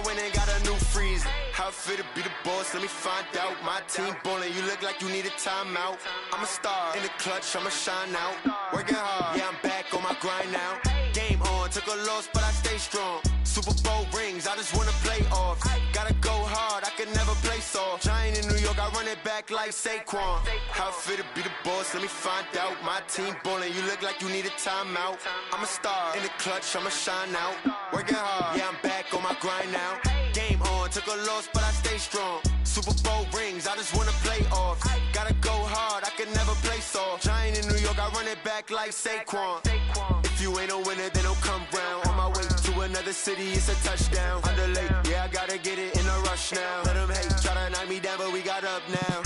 I went and got a new freezer. How it feel to be the boss, let me find out. My team ballin', you look like you need a timeout. I'm a star, in the clutch, I'ma shine out. Working hard, yeah, I'm back on my grind now. Game on, took a loss, but I stay strong. Super Bowl rings, I just wanna play off. Gotta go hard, I can never play soft. Giant in New York, I run it back like Saquon. How it feel to be the boss, let me find out. My team ballin', you look like you need a timeout. I'm a star, in the clutch, I'ma shine out. Working hard, yeah, I'm back on my grind now. Game on, took a loss, but I stay strong. Super Bowl rings, I just wanna play off. Gotta go hard, I can never play soft. Giant in New York, I run it back like Saquon. If you ain't a winner, then don't come round. On my way to another city, it's a touchdown. Underlay, yeah, I gotta get it in a rush now. Let them hate, try to knock me down, but we got up now.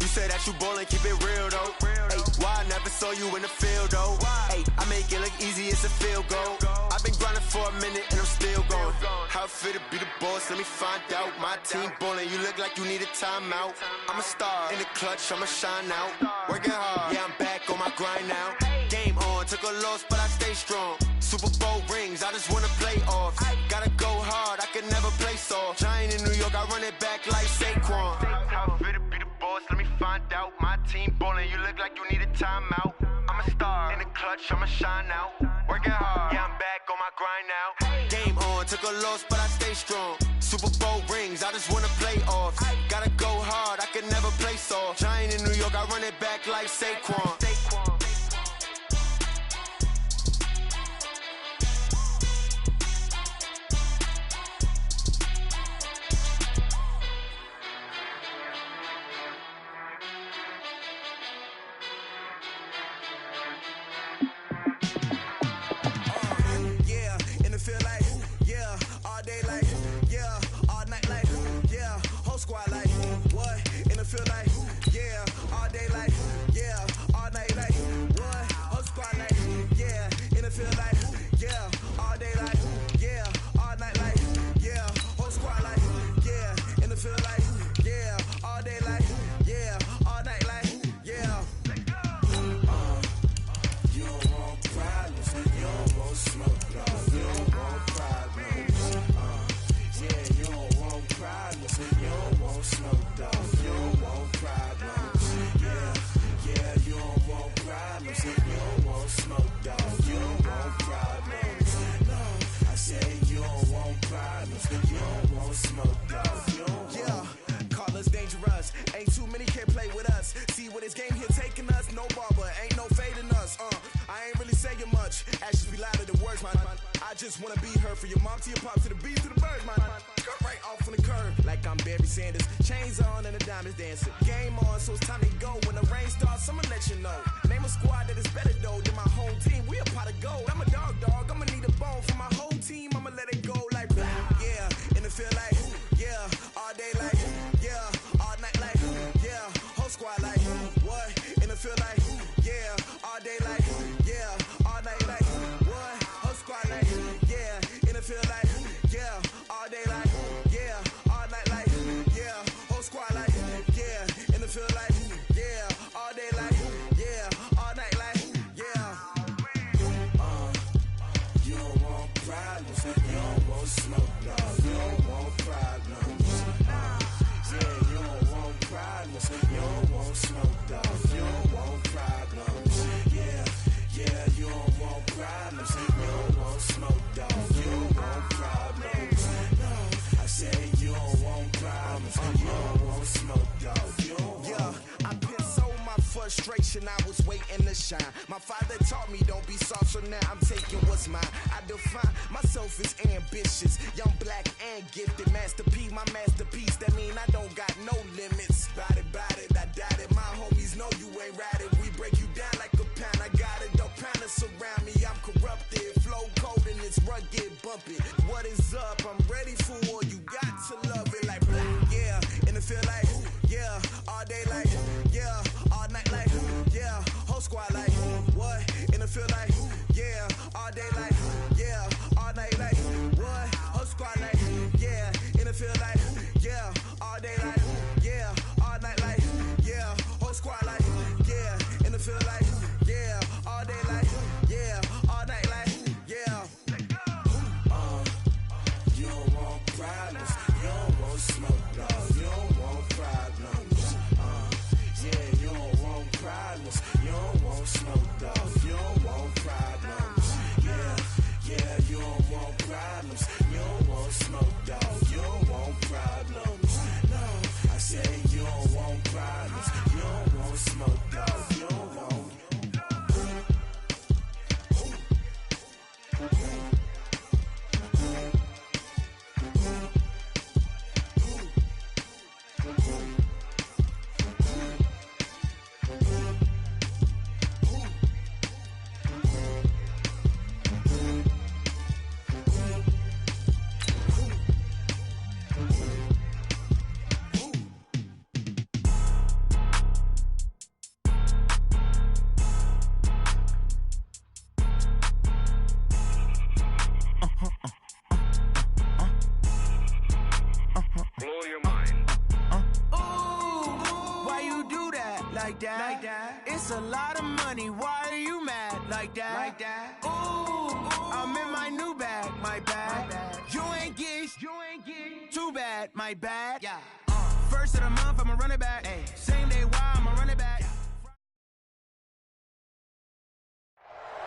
You say that you ballin', keep it real though. Ay, why I never saw you in the field though? Ay, I make it look easy, it's a field goal. I've been grinding for a minute and I'm still going. How it feel to be the boss, let me find out. My team ballin', you look like you need a timeout. I'm a star, in the clutch, I'ma shine out. Working hard, yeah, I'm back on my grind now. Game on, took a loss, but I stay strong. Super Bowl rings, I just wanna play off. Gotta go hard, I can never play soft. Giant in New York, I run it back like Saquon. How it feel to be the boss, let me find out. My team ballin', you look like you need a timeout. I'm a star, in the clutch, I'ma shine out. Working hard, yeah, I'm back on my grind now. Game on, took a loss, but I stay strong. Super Bowl rings, I just wanna play off. Gotta go hard, I can never play soft. Giant in New York, I run it back like Saquon. Squad like, what? In the field like, yeah, all day like, yeah, all night like, what? Whole squad like, yeah, in the field like, yeah, all day like, yeah, all night like, yeah, whole squad like, yeah, in the field like, yeah, all day like, yeah, all night like, yeah. You don't want problems, you don't want smoke, dog. You don't want problems, yeah, you don't want problems, you don't want smoke, dog. You don't want problems, yeah, yeah, you don't want problems, you don't want smoke, dog. You don't want problems, no, I said you don't want problems, you don't want smoke, dog. You don't want. Call us dangerous, ain't too many can play with us. See what this game here taking us, no barber, ain't no fading us. I ain't really saying much, actions be louder than words, man. I just wanna be heard, from your mom to your pop to the beat to the birds, man. Cut right off on the curb, like I'm Barry Sanders. Chains on and the diamonds dancing. Game on, so it's time to go. When the rain starts, I'ma let you know. Name a squad that is better though than my home team. We a pot of gold. I'm a dog, I'ma need a bone for my whole team. I'ma let it go like blah. Yeah, in the field like, yeah, all day like, yeah, all night like, yeah, whole squad like, what? In the field like, yeah, all day like, yeah, all night like, what? Whole squad like, yeah, in the field like, yeah, all day like, yeah, all night like, yeah, whole squad like, yeah, in the field like, yeah, all day like, yeah, all night like, yeah. You don't want problems, you don't want smoke, dog. You don't want problems, yeah, you don't want problems, you don't want smoke, dog. You don't want problems, yeah, yeah, you don't want problems, you don't want smoke, dog. You don't want problems, no, I said you don't want problems, you don't want smoke, dog. You don't want. Yeah, I pissed so my frustration, I was waiting to shine. My father taught me don't be soft, so now I'm taking what's mine. I define myself as ambitious, young, black, and gifted. Master P, my masterpiece, that mean I don't got no limits. Bout it, I doubt it. My homies know you ain't ratted. We break you down like a pound. I got it, dog pounders surround me. I'm corrupted, flow cold and it's rugged, bumpy. What is up? I'm ready for war. You got to love it like blah. Yeah, in the field like, yeah, all day like, yeah, all night like, yeah, whole squad like, what? In the field like, yeah, all day like, yeah, all night like, what? Whole squad like, yeah, in the field like, yeah, all day like, yeah, all night like, yeah, whole squad like, yeah, in the field like, yeah, all day like, yeah, all night like, yeah. You don't want problems. smoke, dog. You don't want problems. Yeah, you don't want problems. You don't want smoke, dog. You don't want problems. No, I say you don't want problems. You don't want smoke, dog. You don't want. Like that. It's a lot of money. Why are you mad like that? Ooh, I'm in my new bag, my bad. You ain't get too bad, my bad. Yeah. First of the month, I'ma run it back. Ay. Same day, why I'ma run it back.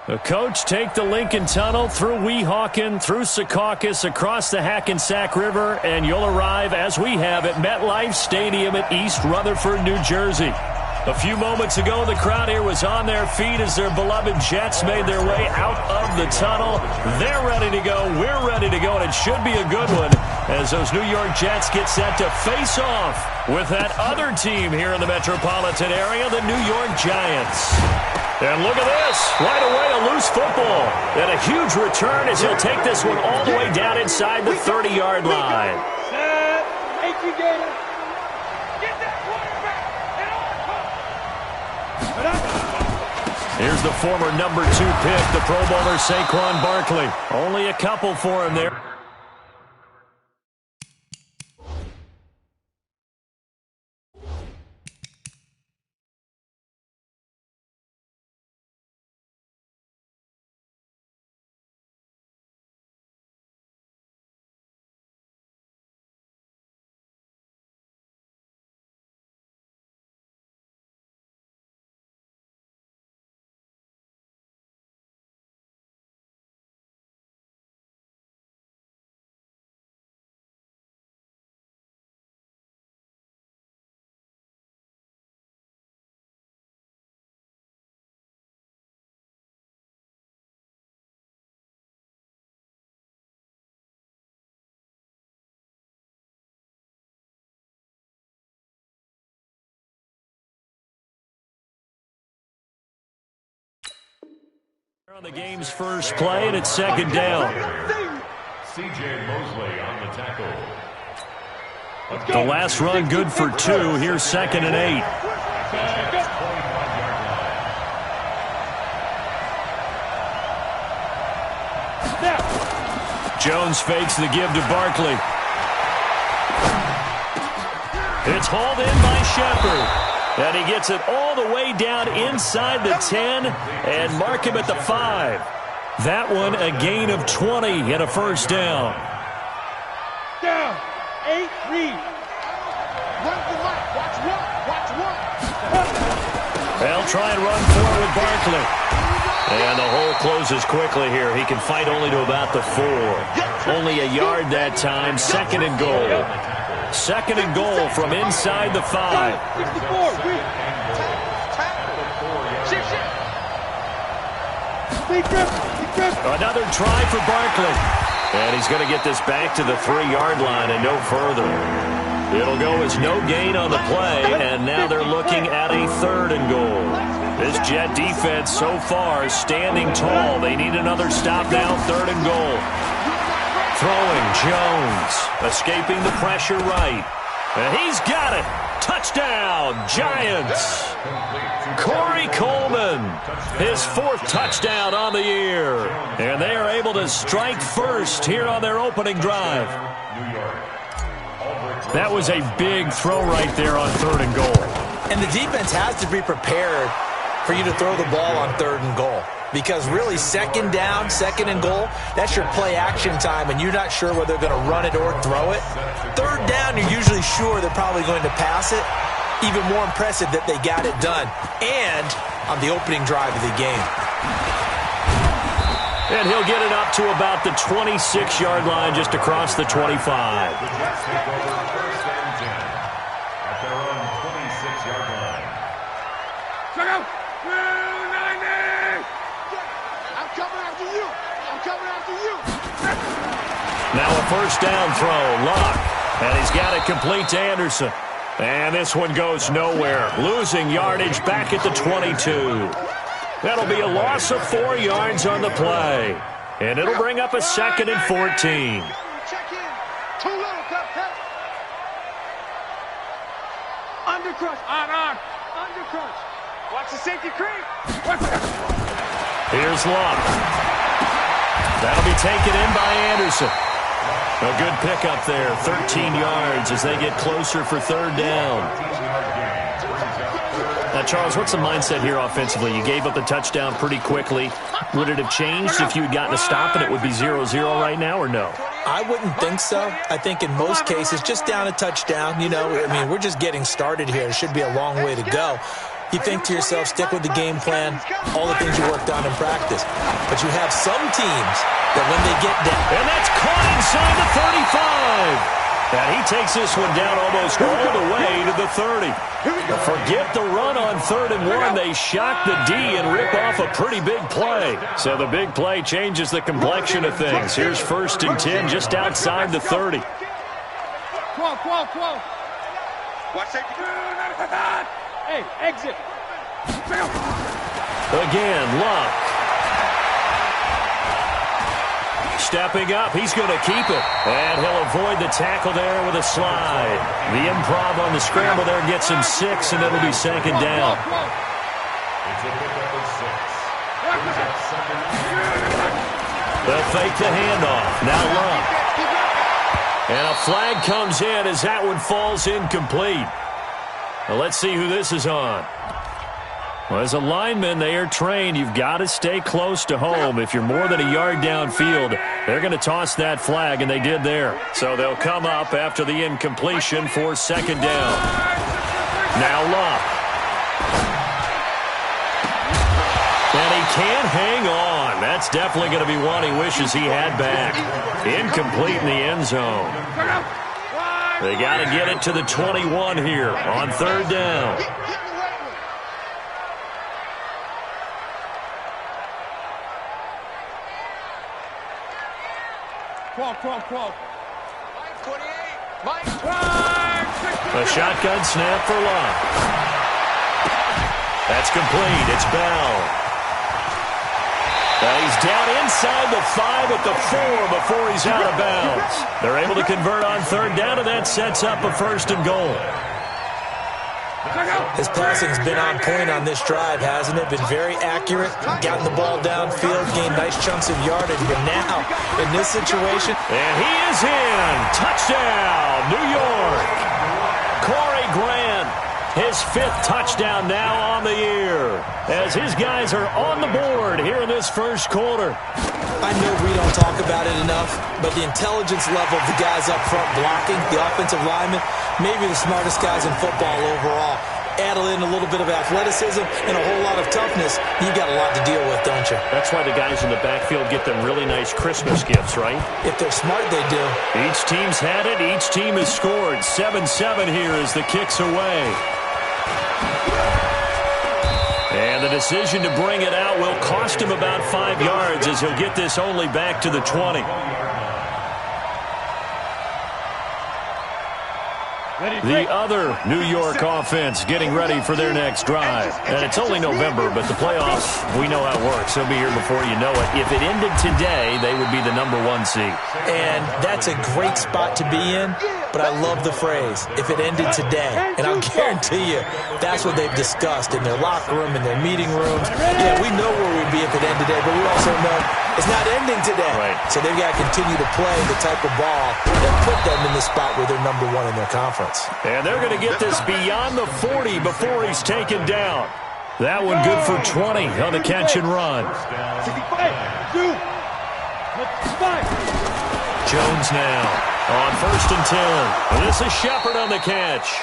The coach take the Lincoln Tunnel through Weehawken, through Secaucus, across the Hackensack River, and you'll arrive, as we have, at MetLife Stadium at East Rutherford, New Jersey. A few moments ago, the crowd here was on their feet as their beloved Jets made their way out of the tunnel. They're ready to go. We're ready to go, and it should be a good one as those New York Jets get set to face off with that other team here in the metropolitan area, the New York Giants. And look at this. Right away, a loose football. And a huge return as he'll take this one all the way down inside the 30-yard line. Here's the former number 2 pick, the Pro Bowler Saquon Barkley. Only a couple for him there. On the game's first play, and it's second down. C.J. Mosley on the tackle. The last run good for 2. Here's 2nd and 8. Jones fakes the give to Barkley. It's hauled in by Shepard. And he gets it all the way down inside the 10 and mark him at the 5. That one a gain of 20 and a first down. Down. 8, read. Run the mic. Watch one. They'll try and run forward Barkley. And the hole closes quickly here. He can fight only to about the 4. Only a yard that time. 2nd and goal. 2nd and goal from inside the 5. 64, Another try for Barkley. And he's going to get this back to the 3-yard line and no further. It'll go as no gain on the play, and now they're looking at a 3rd and goal. This Jet defense so far standing tall. They need another stop now, 3rd and goal. Throwing, Jones, escaping the pressure right. And he's got it. Touchdown, Giants. Corey Coleman, his 4th touchdown on the year. And they are able to strike first here on their opening drive. That was a big throw right there on 3rd and goal. And the defense has to be prepared for you to throw the ball on 3rd and goal. Because really, 2nd down, 2nd and goal, that's your play action time, and you're not sure whether they're going to run it or throw it. 3rd down, you're usually sure they're probably going to pass it. Even more impressive that they got it done. And on the opening drive of the game. And he'll get it up to about the 26-yard line, just across the 25. The Jets take over first and 10 at their own 26-yard line. Check out! 290! I'm coming after you! I'm coming after you! Now a first down throw, Luck. And he's got it complete to Anderson. And this one goes nowhere. Losing yardage back at the 22. That'll be a loss of 4 yards on the play. And it'll bring up a 2nd and 14. Check in. Too little, Pep. Undercrush. On. Undercrush. Watch the safety creep. Here's Luck. That'll be taken in by Anderson. A good pickup there, 13 yards as they get closer for third down. Now, Charles, what's the mindset here offensively? You gave up the touchdown pretty quickly. Would it have changed if you had gotten a stop and it would be 0-0 right now, or no? I wouldn't think so. I think in most cases, just down a touchdown, we're just getting started here. It should be a long way to go. You think to yourself, stick with the game plan, all the things you worked on in practice. But you have some teams that when they get down. And that's caught inside the 35. And he takes this one down almost all the way to the 30. But forget the run on 3rd and 1. They shock the D and rip off a pretty big play. So the big play changes the complexion of things. Here's 1st and 10 just outside the 30. 12. Watch safety. Hey, exit. Again, Luck. Stepping up, he's going to keep it. And he'll avoid the tackle there with a slide. The improv on the scramble there gets him 6, and it'll be 2nd down. It's a pickup of 6. They'll fake the handoff. Now Luck. And a flag comes in as that one falls incomplete. Well, let's see who this is on. Well, as a lineman, they are trained. You've got to stay close to home. If you're more than a yard downfield, they're going to toss that flag, and they did there. So they'll come up after the incompletion for 2nd down. Now Luck. And he can't hang on. That's definitely going to be one he wishes he had back. Incomplete in the end zone. They got to get it to the 21 here on 3rd down. 12. 28. Mike. A shotgun snap for Luck. That's complete. It's Bell. He's down inside the 5 at the 4 before he's out of bounds. They're able to convert on 3rd down, and that sets up a 1st and goal. His passing's been on point on this drive, hasn't it? Been very accurate, gotten the ball downfield, gained nice chunks of yardage. But now, in this situation... And he is in. Touchdown, New York. Corey Grant, his 5th touchdown now on the year, as his guys are on the board here in this 1st quarter. I know we don't talk about it enough, but the intelligence level of the guys up front blocking, the offensive linemen, maybe the smartest guys in football overall. Add in a little bit of athleticism and a whole lot of toughness, you got a lot to deal with, don't you? That's why the guys in the backfield get them really nice Christmas gifts, right? If they're smart, they do. Each team's had it. Each team has scored. 7-7 here as the kick's away. And the decision to bring it out will cost him about 5 yards as he'll get this only back to the 20. The other New York offense getting ready for their next drive. And it's only November, but the playoffs, we know how it works. They'll be here before you know it. If it ended today, they would be the number 1 seed. And that's a great spot to be in, but I love the phrase, if it ended today. And I'll guarantee you, that's what they've discussed in their locker room, in their meeting rooms. Yeah, we know where we'd be if it ended today, but we also know it's not ending today. Right. So they've got to continue to play the type of ball that put them in the spot where they're number 1 in their conference. And they're going to get this beyond the 40 before he's taken down. That one good for 20 on the catch and run. Jones now on 1st and 10. And this is Shepard on the catch.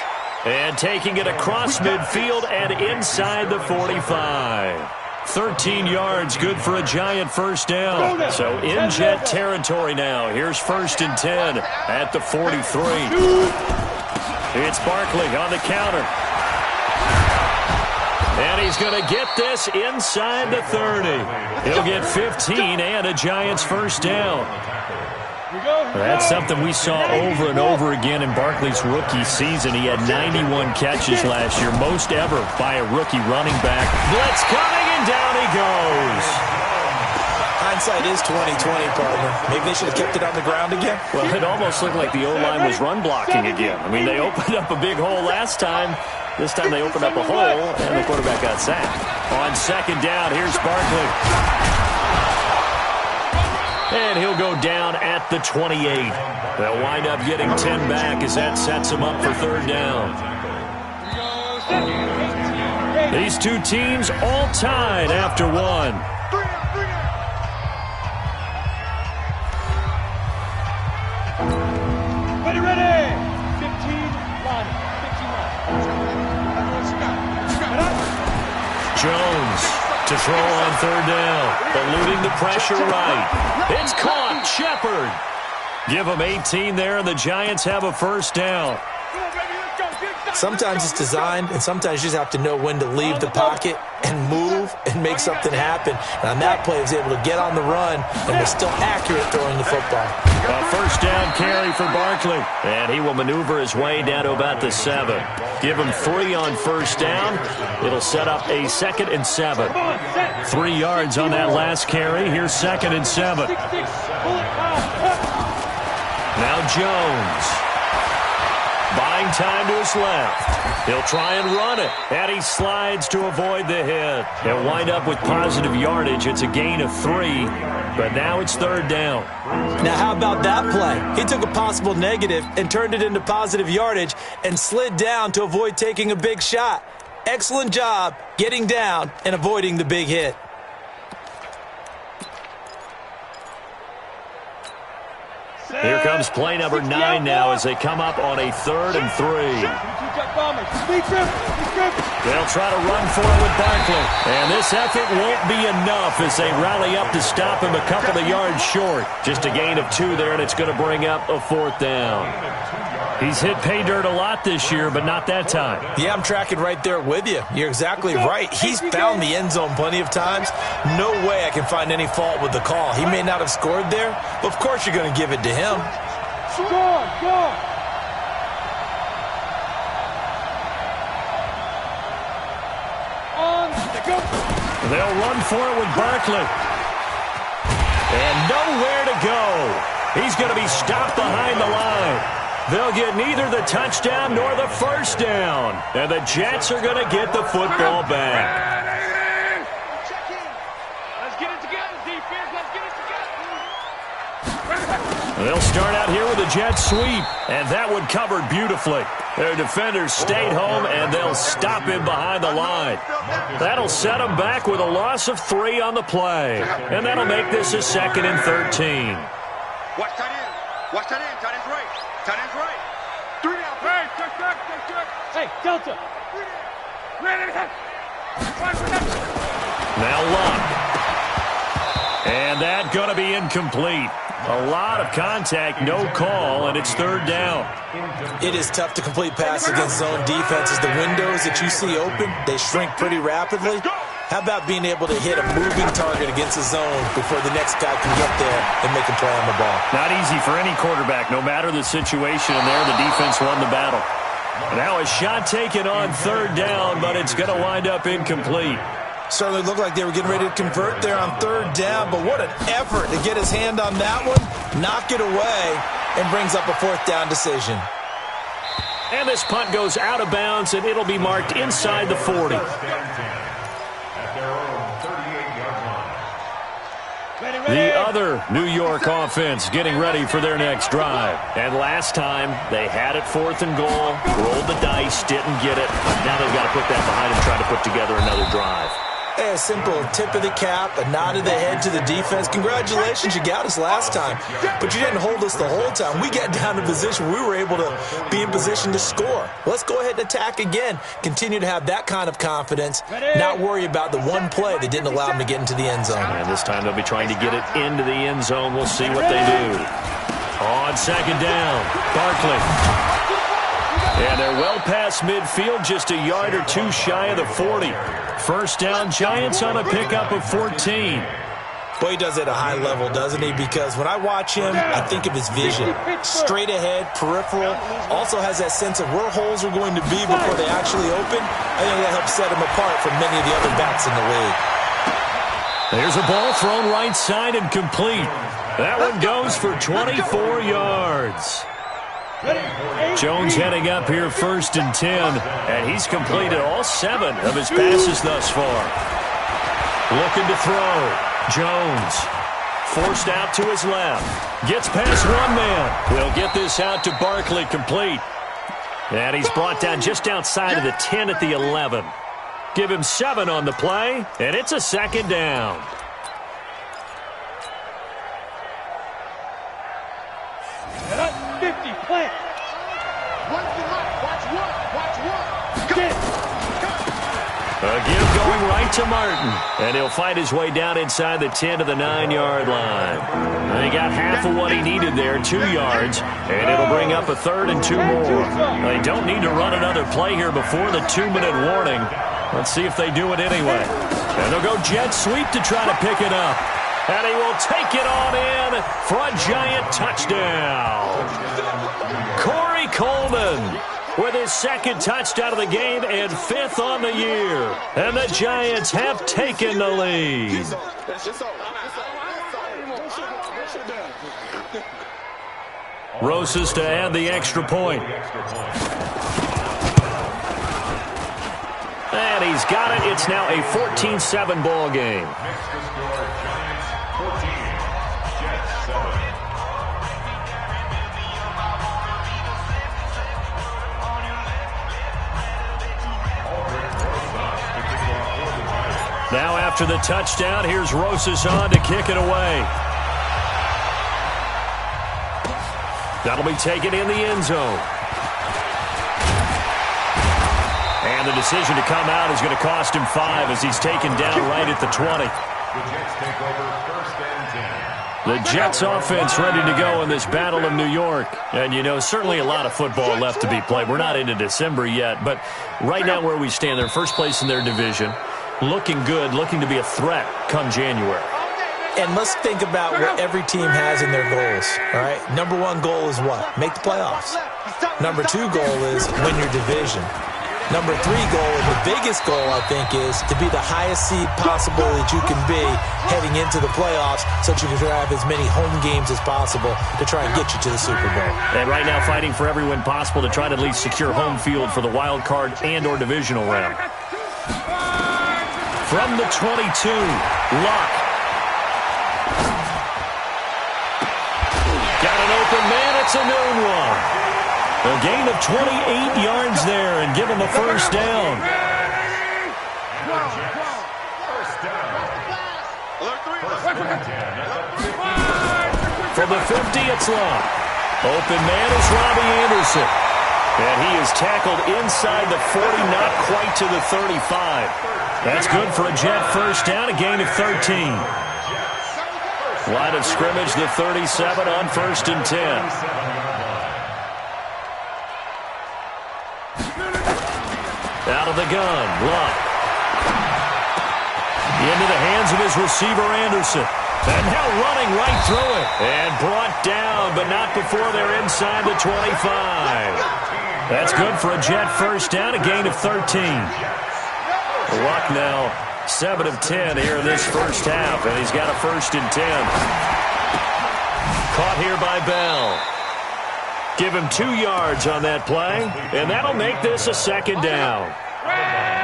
And taking it across midfield and inside the 45. 13 yards, good for a Giant first down. So in Jet territory now. Here's 1st and 10 at the 43. It's Barkley on the counter. And he's going to get this inside the 30. He'll get 15 and a Giants first down. That's something we saw over and over again in Barkley's rookie season. He had 91 catches last year, most ever by a rookie running back. Blitz coming, and down he goes. Hindsight is 20/20, partner. Maybe they should have kept it on the ground again. Well, it almost looked like the O-line was run blocking again. I mean, they opened up a big hole last time. This time they opened up a hole, and the quarterback got sacked. On 2nd down, here's Barkley. And he'll go down at the 28. They'll wind up getting 10 back as that sets them up for 3rd down. These two teams all tied after one. Ready. 15 line. 15 line. Jones to throw on 3rd down. Eluding the pressure right. It's caught. Shepard. Give them 18 there, and the Giants have a first down. Sometimes it's designed, and sometimes you just have to know when to leave the pocket and move and make something happen. And on that play, he was able to get on the run and was still accurate throwing the football. A first down carry for Barkley. And he will maneuver his way down to about the 7. Give him 3 on first down. It'll set up a 2nd and 7. 3 yards on that last carry. Here's 2nd and 7. Now Jones. Buying time to his left. He'll try and run it. And he slides to avoid the hit. He'll wind up with positive yardage. It's a gain of 3. But now it's 3rd down. Now how about that play? He took a possible negative and turned it into positive yardage and slid down to avoid taking a big shot. Excellent job getting down and avoiding the big hit. Here comes play number 9 now as they come up on a 3rd and 3. They'll try to run for it with Barkley. And this effort won't be enough as they rally up to stop him a couple of yards short. Just a gain of 2 there, and it's going to bring up a 4th down. He's hit pay dirt a lot this year, but not that time. Yeah, I'm tracking right there with you. You're exactly right. He's found the end zone plenty of times. No way I can find any fault with the call. He may not have scored there, but of course you're going to give it to him. Go. They'll run for it with Barkley. And nowhere to go. He's going to be stopped behind the line. They'll get neither the touchdown nor the first down. And the Jets are going to get the football back. Let's get it together, defense. Let's get it together. They'll start out here with a jet sweep. And that one covered beautifully. Their defenders stayed home, and they'll stop him behind the line. That'll set them back with a loss of 3 on the play. And that'll make this a 2nd and 13. Watch tight end. Watch tight end. Tight end's right. Tight end's right. 3 down. Hey, check. Hey, Delta. Now Luck. And that going to be incomplete. A lot of contact, no call, and it's 3rd down. It is tough to complete passes against zone defenses. The windows that you see open, they shrink pretty rapidly. How about being able to hit a moving target against a zone before the next guy can get there and make a play on the ball? Not easy for any quarterback, no matter the situation, and there the defense won the battle. Now a shot taken on 3rd down, but it's going to wind up incomplete. Certainly looked like they were getting ready to convert there on 3rd down, but what an effort to get his hand on that one, knock it away, and brings up a 4th down decision. And this punt goes out of bounds, and it'll be marked inside the 40. The other New York offense getting ready for their next drive. And last time, they had it 4th and goal, rolled the dice, didn't get it. Now they've got to put that behind and try to put together another drive. A simple tip of the cap, a nod of the head to the defense. Congratulations, you got us last time. But you didn't hold us the whole time. We got down to position. We were able to be in position to score. Let's go ahead and attack again. Continue to have that kind of confidence. Not worry about the one play that didn't allow them to get into the end zone. And this time they'll be trying to get it into the end zone. We'll see what they do. On second down, Barkley. And they're well past midfield, just a yard or two shy of the 40. First down, Giants on a pickup of 14. Boy, he does it at a high level, doesn't he? Because when I watch him, I think of his vision. Straight ahead, peripheral. Also has that sense of where holes are going to be before they actually open. I think that helps set him apart from many of the other backs in the league. There's a ball thrown right side and complete. That one goes for 24 yards. Jones heading up here first and 10, and he's completed all 7 of his passes thus far. Looking to throw. Jones forced out to his left. Gets past one man. He'll get this out to Barkley, complete. And he's brought down just outside of the 10 at the 11. Give him 7 on the play, and it's a second down. Again, going right to Martin. And he'll fight his way down inside the 10 to the 9-yard line. And he got half of what he needed there, 2 yards. And it'll bring up a 3rd and 2 more. They don't need to run another play here before the 2-minute warning. Let's see if they do it anyway. And they'll go jet sweep to try to pick it up. And he will take it on in for a Giant touchdown. Corey Coleman with his 2nd touchdown of the game and 5th on the year. And the Giants have taken the lead. Rosas to add the extra point. And he's got it. It's now a 14-7 ball game. Now after the touchdown, here's Rosas on to kick it away. That'll be taken in the end zone. And the decision to come out is going to cost him 5 as he's taken down right at the 20. The Jets offense ready to go in this Battle of New York. And, you know, certainly a lot of football left to be played. We're not into December yet, but right now where we stand, they're first place in their division. Looking good, looking to be a threat come January. And let's think about what every team has in their goals, all right? Number 1 goal is what? Make the playoffs. Number 2 goal is win your division. Number 3 goal, and the biggest goal, I think, is to be the highest seed possible that you can be heading into the playoffs so that you can have as many home games as possible to try and get you to the Super Bowl. And right now fighting for every win possible to try to at least secure home field for the wild card and or divisional round. From the 22, Luck. Got an open man, it's a noon one. A gain of 28 yards there and give him a first down. From the 50, it's Luck. Open man is Robbie Anderson. And he is tackled inside the 40, not quite to the 35. That's good for a Jet first down, a gain of 13. Line of scrimmage, the 37 on 1st and 10. Out of the gun, Luck. Into the hands of his receiver, Anderson. And now running right through it. And brought down, but not before they're inside the 25. That's good for a Jet first down, a gain of 13. Luck now 7 of 10 here in this first half, and he's got a 1st and 10. Caught here by Bell. Give him 2 yards on that play, and that'll make this a 2nd down.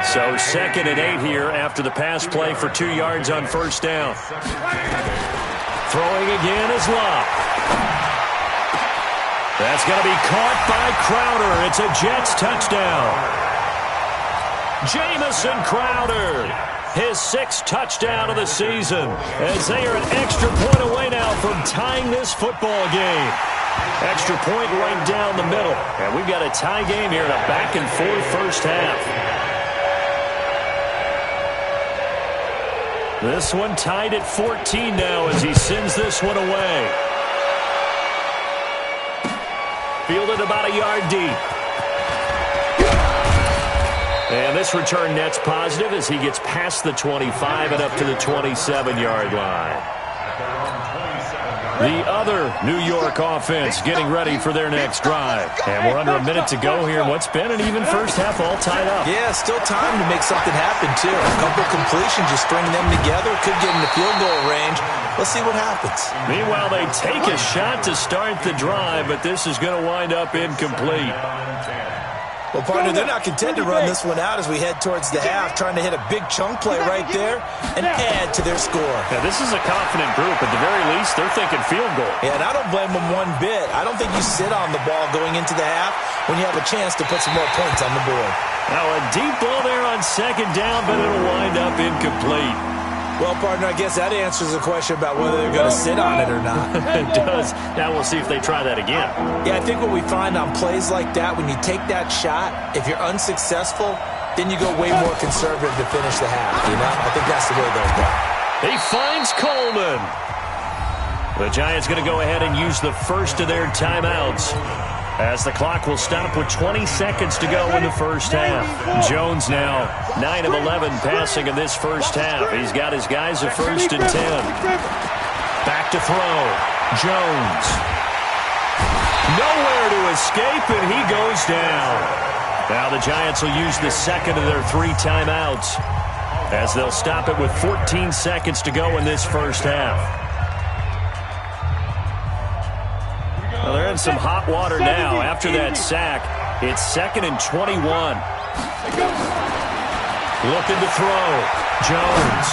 So 2nd and 8 here after the pass play for 2 yards on 1st down. Throwing again is Luck. That's going to be caught by Crowder. It's a Jets touchdown. Jamison Crowder his 6th touchdown of the season, as they are an extra point away now from tying this football game. Extra point right down the middle, and we've got a tie game here in a back-and-forth first half. This one tied at 14 now as he sends this one away. Fielded about a yard deep. And this return net's positive as he gets past the 25 and up to the 27-yard line. The other New York offense getting ready for their next drive. And we're under a minute to go here in what's been an even first half, all tied up. Yeah, still time to make something happen, too. A couple completions, just string them together, could get into field goal range. Let's see what happens. Meanwhile, they take a shot to start the drive, but this is going to wind up incomplete. Well, partner, they're not content to run this one out as we head towards the half, trying to hit a big chunk play right there and add to their score. Now, this is a confident group. At the very least, they're thinking field goal. Yeah, and I don't blame them one bit. I don't think you sit on the ball going into the half when you have a chance to put some more points on the board. Now, a deep ball there on 2nd down, but it'll wind up incomplete. Well, partner, I guess that answers the question about whether they're going to sit on it or not. It does. Now we'll see if they try that again. Yeah, I think what we find on plays like that, when you take that shot, if you're unsuccessful, then you go way more conservative to finish the half, you know? I think that's the way they'll go. He finds Coleman. The Giants going to go ahead and use the first of their timeouts, as the clock will stop with 20 seconds to go in the first half. Jones now 9 of 11 passing in this first half. He's got his guys a 1st and 10. Back to throw. Jones. Nowhere to escape, and he goes down. Now the Giants will use the 2nd of their 3 timeouts, as they'll stop it with 14 seconds to go in this first half. Well, they're in some hot water now. After that sack, it's 2nd and 21. Looking to throw. Jones.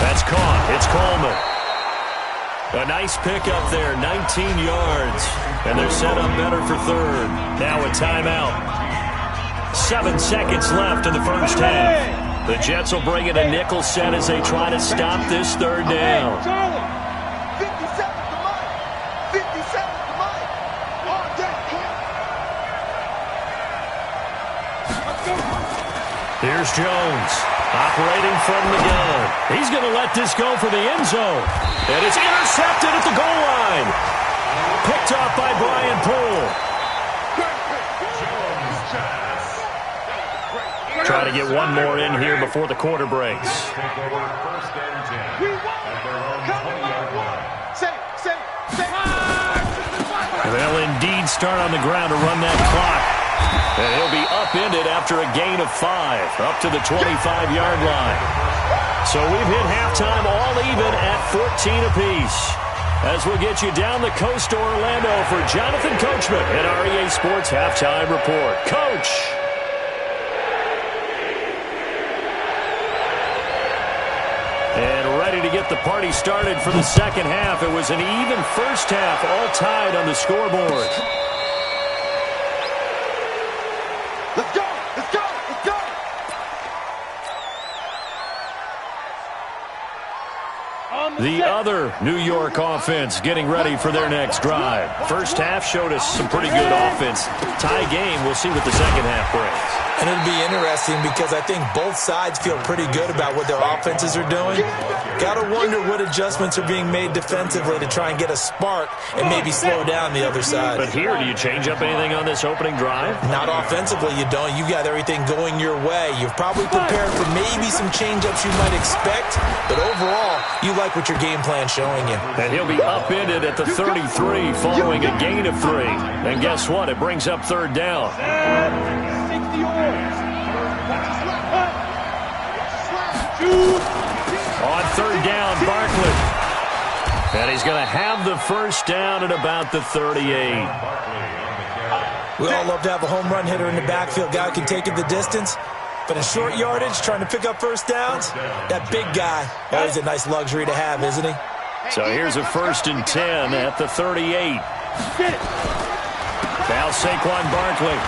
That's caught. It's Coleman. A nice pickup there, 19 yards. And they're set up better for 3rd. Now a timeout. 7 seconds left in the first half. The Jets will bring in a nickel set as they try to stop this 3rd down. Here's Jones, operating from the gun. He's going to let this go for the end zone. And it's intercepted at the goal line. Picked off by Brian Poole. Try to get one more in here before the quarter breaks. They'll indeed start on the ground to run that clock. And he'll be upended after a gain of 5, up to the 25-yard line. So we've hit halftime all even at 14 apiece. As we'll get you down the coast to Orlando for Jonathan Coachman at REA Sports Halftime Report. Coach! And ready to get the party started for the second half. It was an even first half, all tied on the scoreboard. Let's go! Let's go! Let's go! The other New York offense getting ready for their next drive. First half showed us some pretty good offense. Tie game, we'll see what the second half brings. And it'll be interesting because I think both sides feel pretty good about what their offenses are doing. Got to wonder what adjustments are being made defensively to try and get a spark and maybe slow down the other side. But here, do you change up anything on this opening drive? Not offensively, you don't. You got everything going your way. You've probably prepared for maybe some change-ups you might expect, but overall, you like what your game plan's showing you. And he'll be upended at the 33 following a gain of 3. And guess what? It brings up 3rd down. On 3rd down, Barkley. And he's going to have the first down at about the 38. We all love to have a home run hitter in the backfield. Guy who can take it the distance. But in short yardage, trying to pick up first downs, that big guy, always a nice luxury to have, isn't he? So here's a 1st and 10 at the 38. Now Saquon Barkley.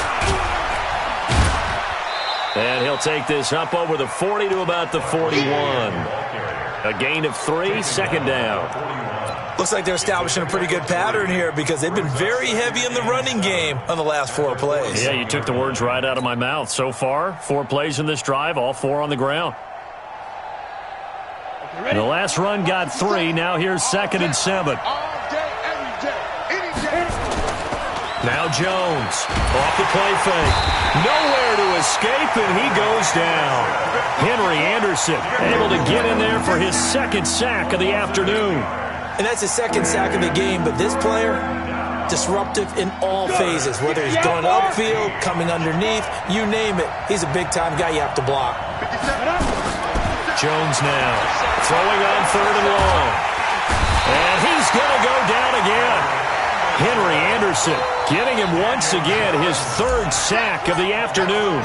And he'll take this up over the 40 to about the 41. A gain of 3, second down. Looks like they're establishing a pretty good pattern here because they've been very heavy in the running game on the last 4 plays. Yeah, you took the words right out of my mouth. So far, 4 plays in this drive, all 4 on the ground. And the last run got 3. Now here's 2nd and 7. All day, every day, any day. Now Jones off the play fake. Nowhere to escape, and he goes down. Henry Anderson able to get in there for his 2nd sack of the afternoon. And that's his 2nd sack of the game, but this player, disruptive in all phases, whether he's going upfield, coming underneath, you name it. He's a big-time guy you have to block. Jones now throwing on 3rd and long. And he's going to go down again. Henry Anderson getting him once again his 3rd sack of the afternoon.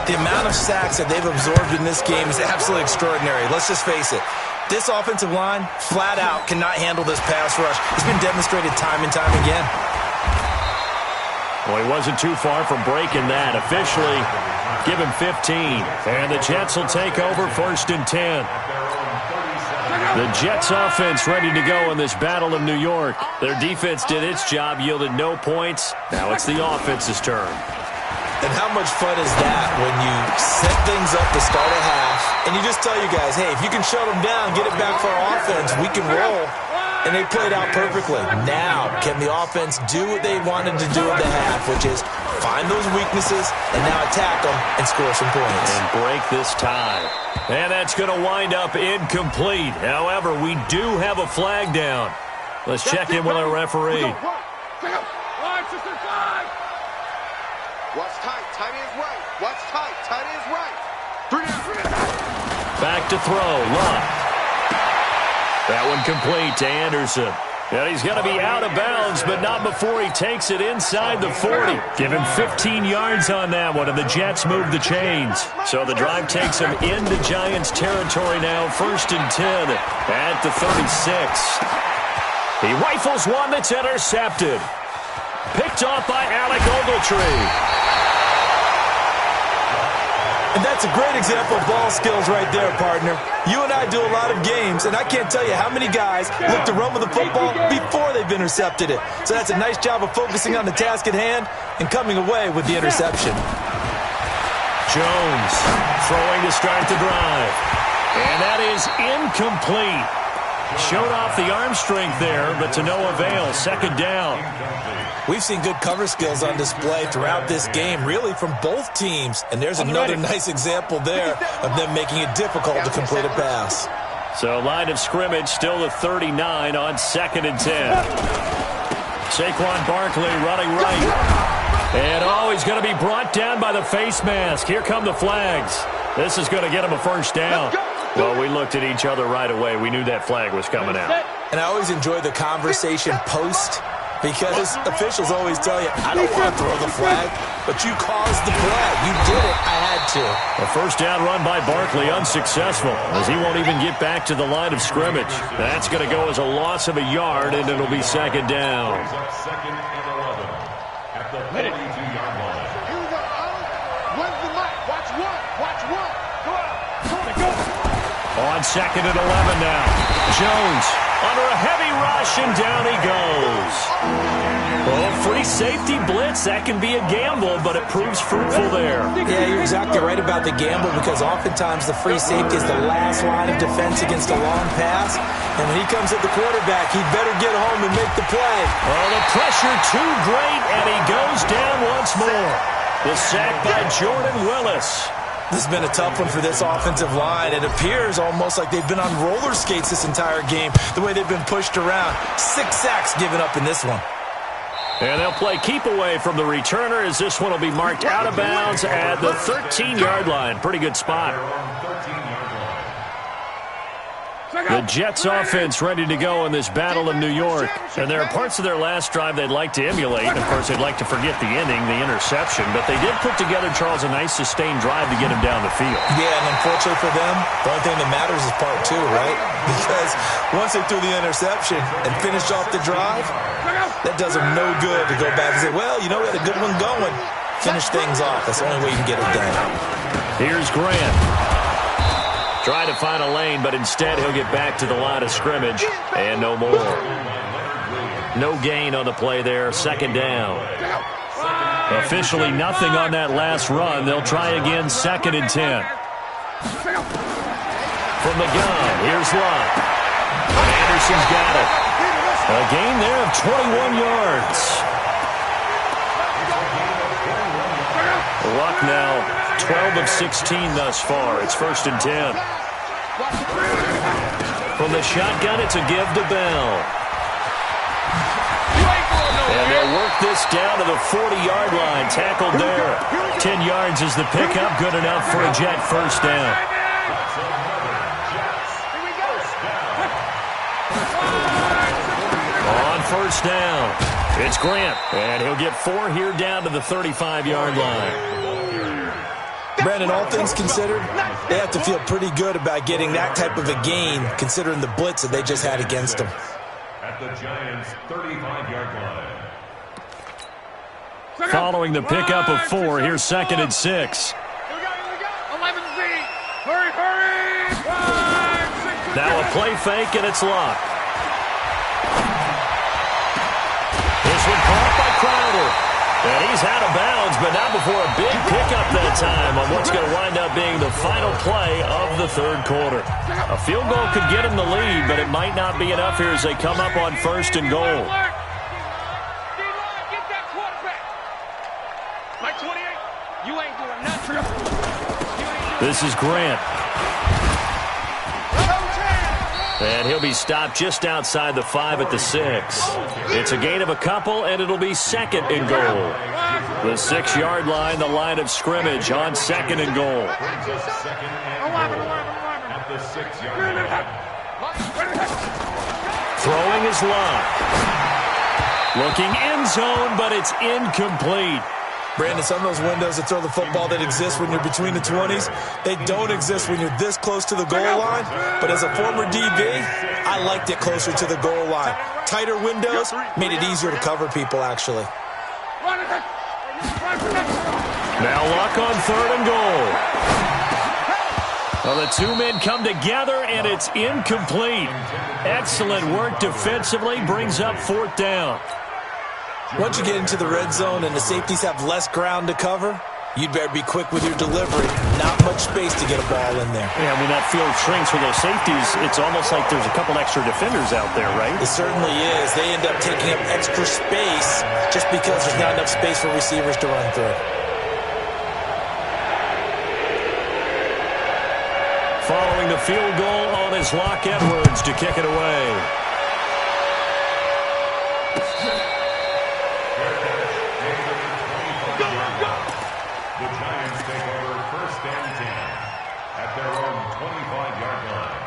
The amount of sacks that they've absorbed in this game is absolutely extraordinary. Let's just face it. This offensive line, flat out, cannot handle this pass rush. It's been demonstrated time and time again. Well, he wasn't too far from breaking that. Officially, give him 15. And the Jets will take over 1st and 10. The Jets offense ready to go in this battle of New York. Their defense did its job, yielded no points. Now it's the offense's turn. And how much fun is that when you set things up to start a half and you just tell you guys, hey, if you can shut them down, get it back for our offense, we can roll. And they played out perfectly. Now, can the offense do what they wanted to do in the half, which is find those weaknesses and now attack them and score some points. And break this tie. And that's going to wind up incomplete. However, we do have a flag down. Let's check in with our referee. Watch tight, tight is right. Watch tight, tight is right. 3 down. Back to throw, Love. That one complete to Anderson. And he's going to be out of bounds, but not before he takes it inside the 40. Give him 15 yards on that one, and the Jets move the chains. So the drive takes him into Giants territory now, 1st and 10 at the 36. He rifles one that's intercepted. Picked off by Alec Ogletree. And that's a great example of ball skills right there, partner. You and I do a lot of games, and I can't tell you how many guys look to run with the football before they've intercepted it. So that's a nice job of focusing on the task at hand and coming away with the interception. Jones throwing to start the drive. And that is incomplete. Showed off the arm strength there, but to no avail. 2nd down. We've seen good cover skills on display throughout this game, really from both teams. And there's another nice example there of them making it difficult to complete a pass. So line of scrimmage still the 39 on 2nd and 10. Saquon Barkley running right. And he's going to be brought down by the face mask. Here come the flags. This is going to get him a 1st down. Well, we looked at each other right away. We knew that flag was coming out. And I always enjoy the conversation post, because officials always tell you, I don't want to throw the flag, but you caused the play. You did it. I had to. A 1st down run by Barkley, unsuccessful, as he won't even get back to the line of scrimmage. That's going to go as a loss of a yard, and it'll be 2nd down. 2nd and 11 at the 42-yard line. When's the mic? Watch one. Watch one. Go out. Go. On 2nd and 11 now. Jones under a heavy rush, and down he goes. Oh, free safety blitz. That can be a gamble, but it proves fruitful there. Yeah, you're exactly right about the gamble, because oftentimes the free safety is the last line of defense against a long pass. And when he comes at the quarterback, he'd better get home and make the play. Oh, the pressure too great, and he goes down once more. The sack by Jordan Willis. This has been a tough one for this offensive line. It appears almost like they've been on roller skates this entire game, the way they've been pushed around. 6 sacks given up in this one. And they'll play keep away from the returner, as this one will be marked out of bounds at the 13-yard line. Pretty good spot. The Jets offense ready to go in this battle of New York. And there are parts of their last drive they'd like to emulate. Of course, they'd like to forget the ending, the interception. But they did put together, Charles, a nice sustained drive to get him down the field. Yeah, and unfortunately for them, the only thing that matters is part 2, right? Because once they threw the interception and finished off the drive, that does them no good to go back and say, well, you know, we had a good one going. finish things off. That's the only way you can get it done. Here's Grant. Trying to find a lane, but instead he'll get back to the line of scrimmage, and no more. No gain on the play there, second down. Officially nothing on that last run. They'll try again, 2nd and 10. From the gun, here's Luck. Anderson's got it. A gain there of 21 yards. Luck now 12 of 16 thus far. It's 1st and 10. From the shotgun, it's a give to Bell. And they'll work this down to the 40-yard line. Tackled there. 10 yards is the pickup. Good enough for a Jet first down. On first down, it's Grant. And he'll get 4 here down to the 35-yard line. Brandon, all things considered, they have to feel pretty good about getting that type of a gain, considering the blitz that they just had against them. At the Giants' 35-yard line. Following the pickup of 4, here's 2nd and 6. Here we go. 11Z. Hurry. Now a play fake, and it's Luck. This one caught by Crowder. And he's out of bounds, but not before a big pickup that time on what's going to wind up being the final play of the 3rd quarter. A field goal could get him the lead, but it might not be enough here as they come up on 1st and goal. This is Grant. And he'll be stopped just outside the 5 at the 6. It's a gain of a couple, and it'll be 2nd and goal. The 6-yard line, the line of scrimmage on 2nd and goal. At the 6-yard line. Throwing is Luck. Looking end zone, but it's incomplete. Brandon, some of those windows that throw the football that exist when you're between the 20s, they don't exist when you're this close to the goal line. But as a former DB, I liked it closer to the goal line. Tighter windows made it easier to cover people, actually. Now Luck on 3rd and goal. Well, the 2 men come together, and it's incomplete. Excellent work defensively, brings up 4th down. Once you get into the red zone and the safeties have less ground to cover, you'd better be quick with your delivery. Not much space to get a ball in there. Yeah, when that field shrinks with those safeties, it's almost like there's a couple extra defenders out there, right? It certainly is. They end up taking up extra space just because there's not enough space for receivers to run through. Following the field goal on his Locke Edwards to kick it away. The Giants take over 1st and 10 at their own 25-yard line.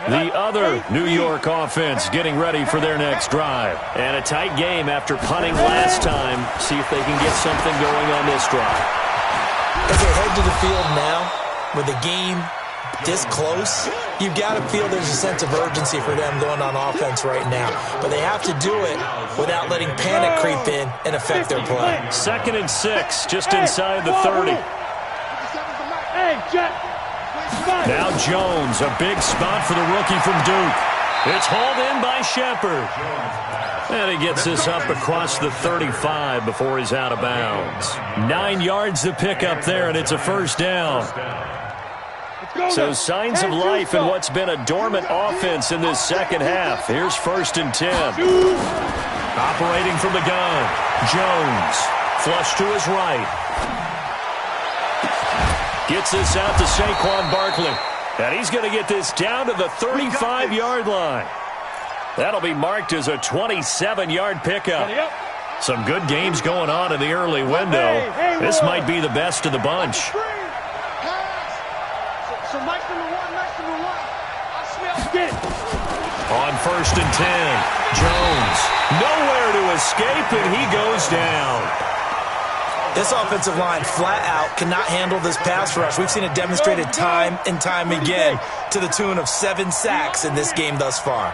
The other New York offense getting ready for their next drive. And a tight game after punting last time. See if they can get something going on this drive. As they head to the field now, with the game this close, you've got to feel there's a sense of urgency for them going on offense right now. But they have to do it without letting panic creep in and affect their play. 2nd and 6, just inside the 30. Now Jones, a big spot for the rookie from Duke. It's hauled in by Shepard. And he gets this up across the 35 before he's out of bounds. 9 yards to pick up there, and it's a 1st down. So signs of life in what's been a dormant offense in this 2nd half. Here's 1st and 10. Operating from the gun. Jones. Flush to his right. Gets this out to Saquon Barkley. And he's going to get this down to the 35-yard line. That'll be marked as a 27-yard pickup. Some good games going on in the early window. This might be the best of the bunch. On 1st and 10, Jones. Nowhere to escape, and he goes down. This offensive line flat out cannot handle this pass rush. We've seen it demonstrated time and time again to the tune of 7 sacks in this game thus far.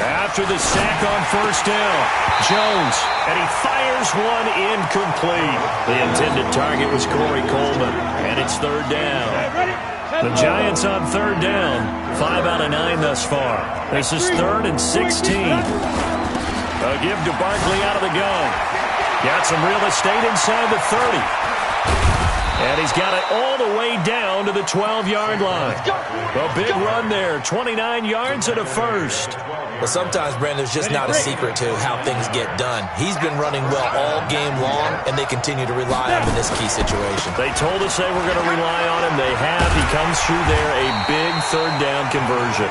After the sack on first down, Jones, and he fires one incomplete. The intended target was Corey Coleman, and it's third down. The Giants on third down, 5 out of 9 thus far. This is 3rd and 16. A give to Barkley out of the gun. Got some real estate inside the 30. And he's got it all the way down to the 12-yard line. A big run there, 29 yards and a first. Well, sometimes, Brandon, there's just not a secret to how things get done. He's been running well all game long, and they continue to rely on him in this key situation. They told us they were going to rely on him. They have. He comes through there, a big third down conversion.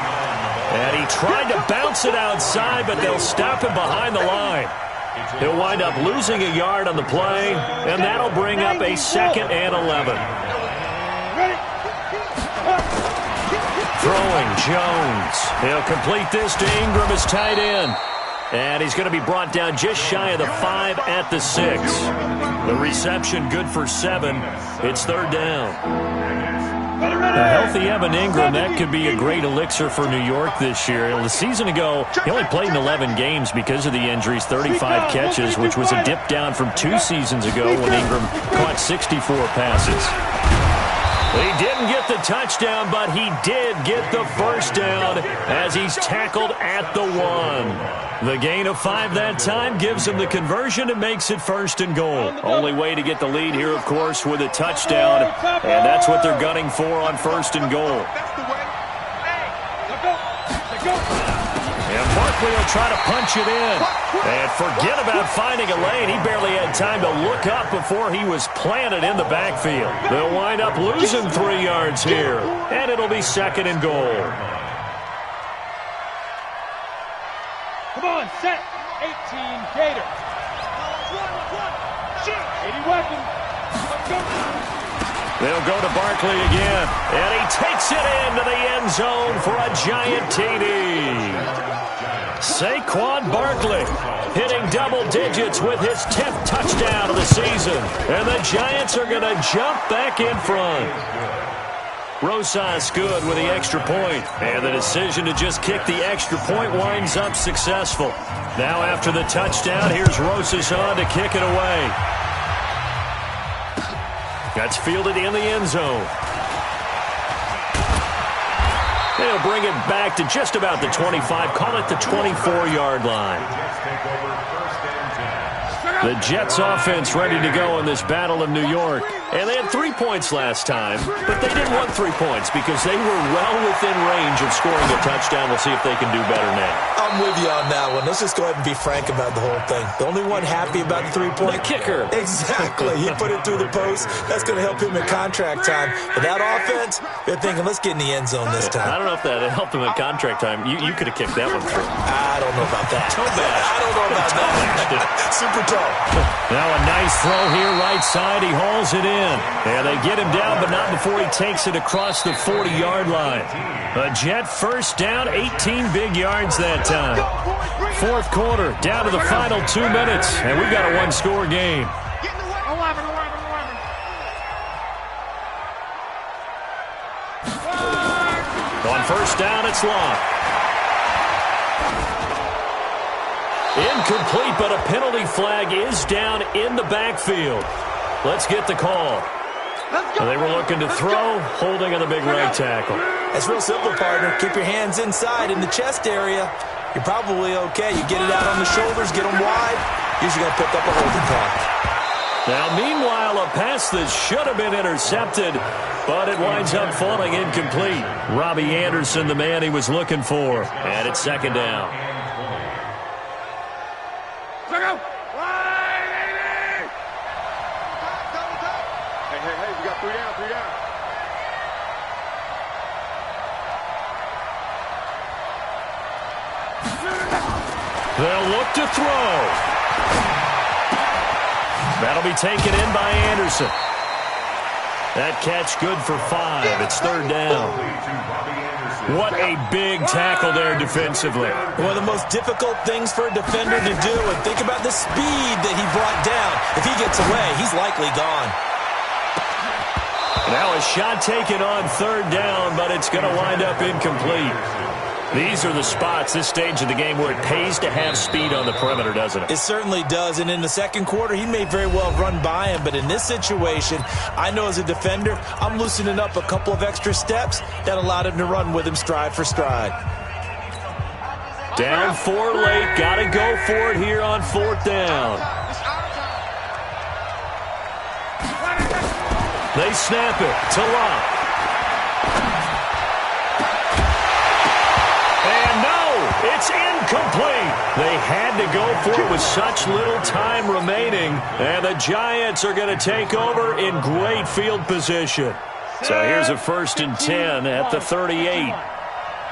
And he tried to bounce it outside, but they'll stop him behind the line. He'll wind up losing a yard on the play, and that'll bring up a 2nd and 11. Throwing, Jones. He'll complete this to Ingram as tight end. And he's going to be brought down just shy of the 5 at the 6. The reception good for 7. It's third down. A healthy Evan Ingram, that could be a great elixir for New York this year. The season ago, he only played in 11 games because of the injuries, 35 catches, which was a dip down from 2 seasons ago when Ingram caught 64 passes. He didn't get the touchdown, but he did get the first down as he's tackled at the 1. The gain of 5 that time gives him the conversion and makes it 1st and goal. Only way to get the lead here, of course, with a touchdown, and that's what they're gunning for on 1st and goal. And Barkley will try to punch it in. And forget about finding a lane. He barely had time to look up before he was planted in the backfield. They'll wind up losing 3 yards here. And it'll be 2nd and goal. Come on, set. 18, Gator. 80 weapons. Let's go. They'll go to Barkley again. And he takes it into the end zone for a giant TD. Saquon Barkley hitting double digits with his 10th touchdown of the season. And the Giants are going to jump back in front. Rosas good with the extra point. And the decision to just kick the extra point winds up successful. Now after the touchdown, here's Rosas on to kick it away. That's fielded in the end zone. They'll bring it back to just about the 25. Call it the 24-yard line. The Jets offense ready to go in this Battle of New York. And they had 3 points last time, but they didn't want 3 points because they were well within range of scoring a touchdown. We'll see if they can do better now. I'm with you on that one. Let's just go ahead and be frank about the whole thing. The only one happy about the 3-point. The kicker. Exactly. He put it through the post. That's going to help him in contract time. But that offense, they're thinking, let's get in the end zone this time. I don't know if that helped him in contract time. You could have kicked that one through. I don't know about that. Toe bash. I don't know about that. Super toe. Now a nice throw here, right side. He hauls it in. And they get him down, but not before he takes it across the 40-yard line. A Jet first down, 18 big yards that time. 4th quarter, down to the final 2 minutes, and we've got a 1-score game. On first down, it's Locke. Incomplete, but a penalty flag is down in the backfield. Let's get the call. They were looking to throw, holding on the big right tackle. It's real simple, partner. Keep your hands inside in the chest area. You're probably okay. You get it out on the shoulders, get them wide. Usually going to pick up a holding call. Now, meanwhile, a pass that should have been intercepted, but it winds up falling incomplete. Robbie Anderson, the man he was looking for. And it's 2nd down. They'll look to throw. That'll be taken in by Anderson. That catch good for 5. It's 3rd down. What a big tackle there defensively. One of the most difficult things for a defender to do. And think about the speed that he brought down. If he gets away, he's likely gone. Now a shot taken on 3rd down, but it's going to wind up incomplete. These are the spots, this stage of the game, where it pays to have speed on the perimeter, doesn't it? It certainly does, and in the second quarter, he may very well run by him, but in this situation, I know as a defender, I'm loosening up a couple of extra steps that allowed him to run with him stride for stride. Down 4 late, got to go for it here on 4th down. They snap it to Locke. It's incomplete. They had to go for it with such little time remaining, and the Giants are going to take over in great field position. So here's a 1st and 10 at the 38. Here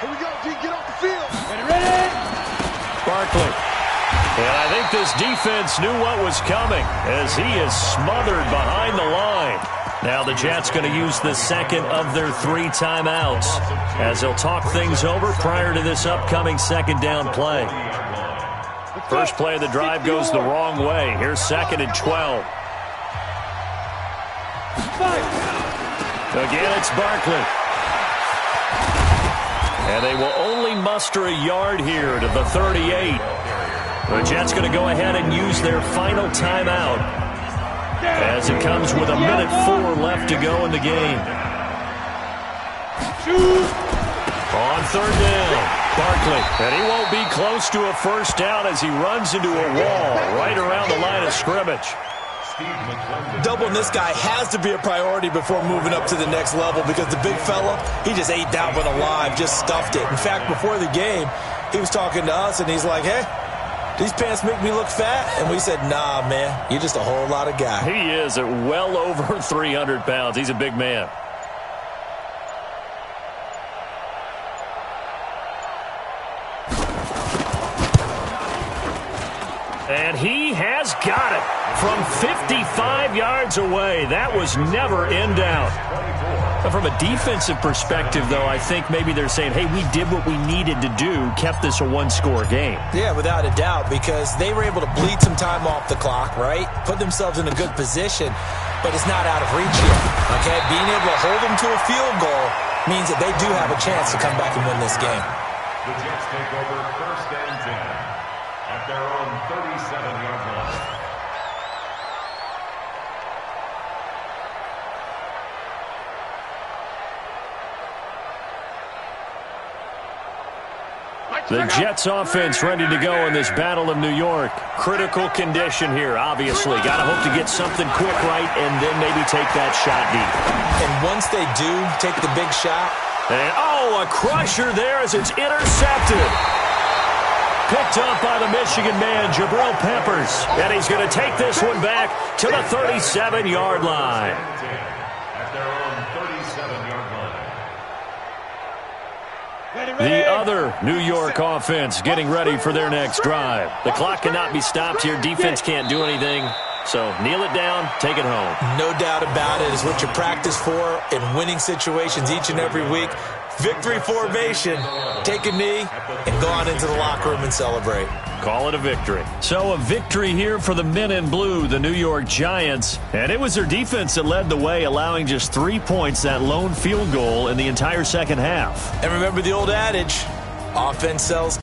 we go, G. Get off the field. Ready? Barkley. And I think this defense knew what was coming as he is smothered behind the line. Now the Jets going to use the second of their 3 timeouts as they'll talk things over prior to this upcoming 2nd down play. First play of the drive goes the wrong way. Here's 2nd and 12. Again, it's Barkley. And they will only muster a yard here to the 38. The Jets going to go ahead and use their final timeout as it comes with 1:04 left to go in the game. On 3rd down, Barkley. And he won't be close to a 1st down as he runs into a wall right around the line of scrimmage. Doubling this guy has to be a priority before moving up to the next level because the big fella, he just ate that one alive, just stuffed it. In fact, before the game, he was talking to us, and he's like, hey, these pants make me look fat? And we said, nah, man, you're just a whole lot of guy. He is at well over 300 pounds. He's a big man. And he has got it from 55 yards away. That was never in doubt. From a defensive perspective, though, I think maybe they're saying, hey, we did what we needed to do, kept this a 1-score game. Yeah, without a doubt, because they were able to bleed some time off the clock, right? Put themselves in a good position, but it's not out of reach yet, okay? Being able to hold them to a field goal means that they do have a chance to come back and win this game. The Jets take over 1st and 10 at their own 37-yard line. The Jets offense ready to go in this Battle of New York. Critical condition here, obviously. Got to hope to get something quick right and then maybe take that shot deep. And once they do take the big shot. And, a crusher there as it's intercepted. Picked up by the Michigan man, Jabril Peppers. And he's going to take this one back to the 37-yard line. At their own 37-yard line. The other New York offense getting ready for their next drive. The clock cannot be stopped here. Defense can't do anything. So kneel it down, take it home. No doubt about it. It's what you practice for in winning situations each and every week. Victory formation. Take a knee and go on into the locker room and celebrate. Call it a victory. So a victory here for the men in blue, the New York Giants. And it was their defense that led the way, allowing just 3 points, that lone field goal in the entire second half. And remember the old adage, offense sells.